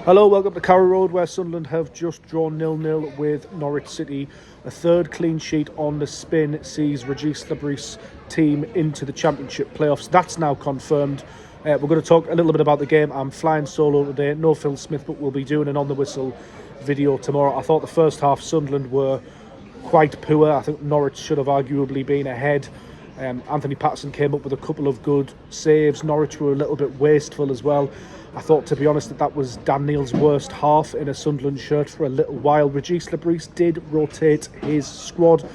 Hello, welcome to Carrow Road, where Sunderland have just drawn 0-0 with Norwich City. A third clean sheet on the spin sees Regis Lebri's team into the Championship playoffs. That's now confirmed. We're going to talk a little bit about the game. I'm flying solo today, no Phil Smith, but we'll be doing an on the whistle video tomorrow. I thought the first half Sunderland were quite poor. I think Norwich should have arguably been ahead. Anthony Patterson came up with a couple of good saves. Norwich were a little bit wasteful as well. I thought, to be honest, that was Dan Neil's worst half in a Sunderland shirt for a little while. Regis Lebris did rotate his squad.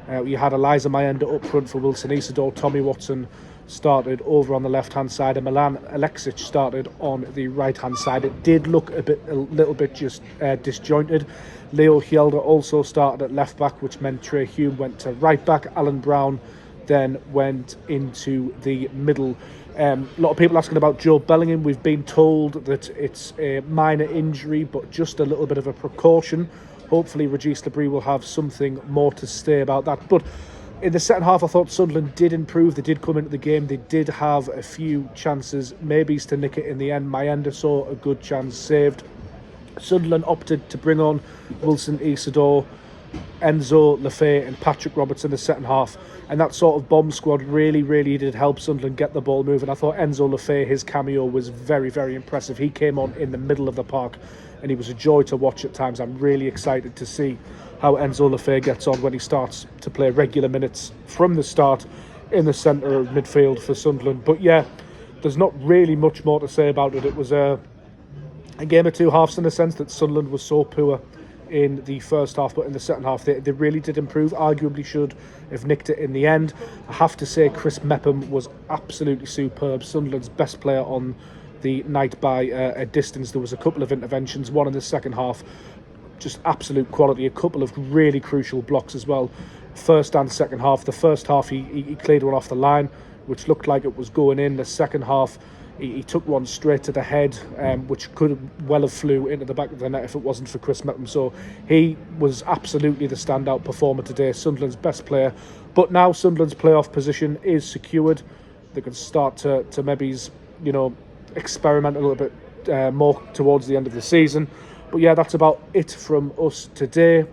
We had Eliza Mayenda up front for Wilson Isidore. Tommy Watson started over on the left-hand side, and Milan Alexic started on the right-hand side. It did look a little bit just disjointed. Leo Hjelde also started at left-back, which meant Trey Hume went to right-back. Alan Brown then went into the middle. A lot of people asking about Joe Bellingham. We've been told that it's a minor injury, but just a little bit of a precaution. Hopefully Regis Lebris will have something more to say about that. But in the second half, I thought Sunderland did improve. They did come into the game. They did have a few chances, maybe to nick it in the end. Mayenda saw a good chance saved. Sunderland opted to bring on Wilson Isidore, Enzo Lefebvre and Patrick Roberts in the second half, and that sort of bomb squad really did help Sunderland get the ball moving. I thought Enzo Lefebvre, his cameo was very impressive. He came on in the middle of the park and he was a joy to watch at times. I'm really excited to see how Enzo Lefebvre gets on when he starts to play regular minutes from the start in the centre of midfield for Sunderland. But yeah, there's not really much more to say about it. It was a game of two halves in the sense that Sunderland was so poor in the first half, but in the second half they really did improve. Arguably should have nicked it in the end. I have to say Chris Mepham was absolutely superb. Sunderland's best player on the night by a distance. There was a couple of interventions, one in the second half, just absolute quality, a couple of really crucial blocks as well, first and second half. The first half he cleared one off the line which looked like it was going in. The second half he took one straight to the head, which could well have flew into the back of the net if it wasn't for Chris Mepham. So he was absolutely the standout performer today, Sunderland's best player. But now Sunderland's playoff position is secured. They can start to maybe, experiment a little bit more towards the end of the season. But yeah, that's about it from us today.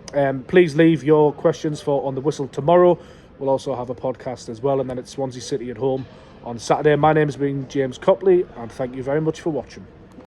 Please leave your questions for On the Whistle tomorrow. We'll also have a podcast as well, and then it's Swansea City at home on Saturday. My name has been James Copley, and thank you very much for watching.